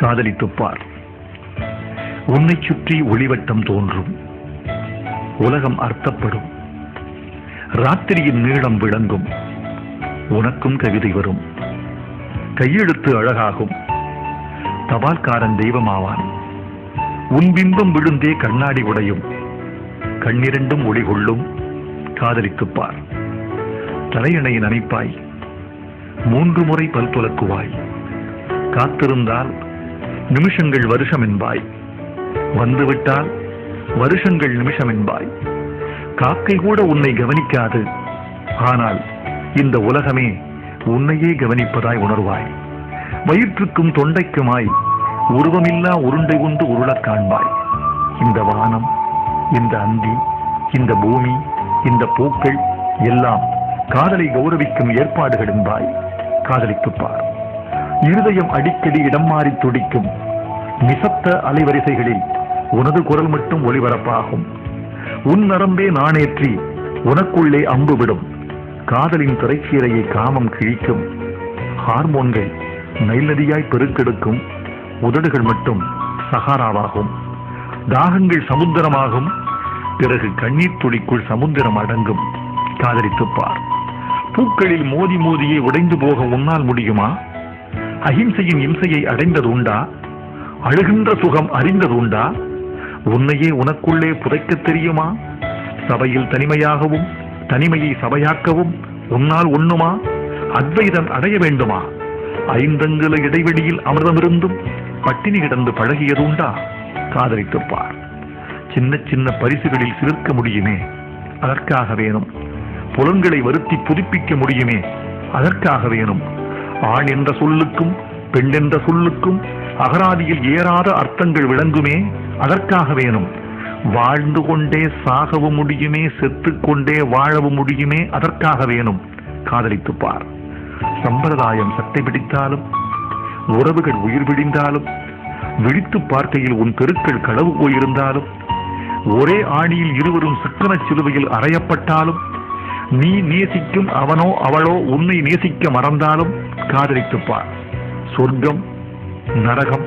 காதலித்துப் பார். உன்னை சுற்றி ஒளிவட்டம் தோன்றும், உலகம் அர்த்தப்படும், ராத்திரியின் நீளம் விளங்கும், உனக்கும் கவிதை வரும், கையெழுத்து அழகாகும், தபால்காரன் தெய்வமாவான், உன் பிம்பம் விழுந்தே கண்ணாடி உடையும், கண்ணிரண்டும் ஒளி கொள்ளும், காதலித்துப் பார். தலையணை நனைப்பாய், 3 முறை பல் துலக்குவாய், காத்திருந்தால் நிமிஷங்கள் வருஷம் என்பாய், வந்துவிட்டால் வருஷங்கள் நிமிஷம் என்பாய். காக்கை கூட உன்னை கவனிக்காது, ஆனால் இந்த உலகமே உன்னையே கவனிப்பதாய் உணர்வாய். வயிற்றுக்கும் தொண்டைக்குமாய் உருவமில்லா உருண்டை கொண்டு உருளக் காண்பாய். இந்த வானம், இந்த அந்தி, இந்த பூமி, இந்த பூக்கள் எல்லாம் காதலை கௌரவிக்கும் ஏற்பாடுகள் என்பாய். காதலித்துப் பார். இருதயம் அடிக்கடி இடம் மாறி துடிக்கும், நிசப்த அலைவரிசைகளில் உனது குரல் மட்டும் ஒளிபரப்பாகும். உன் நரம்பே நாணேற்றி உனக்குள்ளே அம்பு விடும், காதலின் திரைச்சீரையை காமம் கிழிக்கும். ஹார்மோன்கள் நைல் நதியாய் பெருக்கெடுக்கும், உதடுகள் மட்டும் சகாராவாகும். தாகங்கள் சமுத்திரமாகும், பிறகு கண்ணீர் துளிக்குள் சமுத்திரம் அடங்கும். காதலித்துப் பார். பூக்களில் மோதி மோதியே உடைந்து போக உன்னால் முடியுமா? அஹிம்சையின் இம்சையை அடைந்தது உண்டா? அழுகின்ற சுகம் அறிந்தது உண்டா? உன்னையே உனக்குள்ளே புதைக்க தெரியுமா? சபையில் தனிமையாகவும் தனிமையை சபையாக்கவும் உன்னால் ஒண்ணுமா? அத்வைதம் அடைய வேண்டுமா? 5 அங்குல இடைவெளியில் அமிர்தமிருந்தும் பட்டினி கிடந்து பழகியது உண்டா? காதலித்துப் பார். சின்ன சின்ன பரிசுகளில் சிலிர்க்க முடியுமே, அதற்காக வேணும். புலன்களை வருத்தி புதுப்பிக்க முடியுமே, அதற்காக வேணும். ஆண் என்ற சொல்லுக்கும் பெண் என்ற சொல்லுக்கும் அகராதியில் ஏறாத அர்த்தங்கள் விளங்குமே, அதற்காக வேணும். வாழ்ந்து கொண்டே சாகவும் முடியுமே, செத்துக்கொண்டே வாழவும் முடியுமே, அதற்காக வேணும். காதலித்துப் பார். சம்பிரதாயம் சட்டை பிடித்தாலும், உறவுகள் உயிர் பிடிந்தாலும், விழித்து பார்க்கையில் உன் தெருக்கள் களவு போயிருந்தாலும், ஒரே ஆணியில் இருவரும் சக்கர சிலுவையில் அறையப்பட்டாலும், நீ நேசிக்கும் அவனோ அவளோ உன்னை நேசிக்க மறந்தாலும் காதலித்துப் பார். சொர்க்கம் நரகம்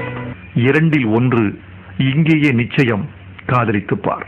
2இல் 1 இங்கேயே நிச்சயம். காதலித்துப் பார்.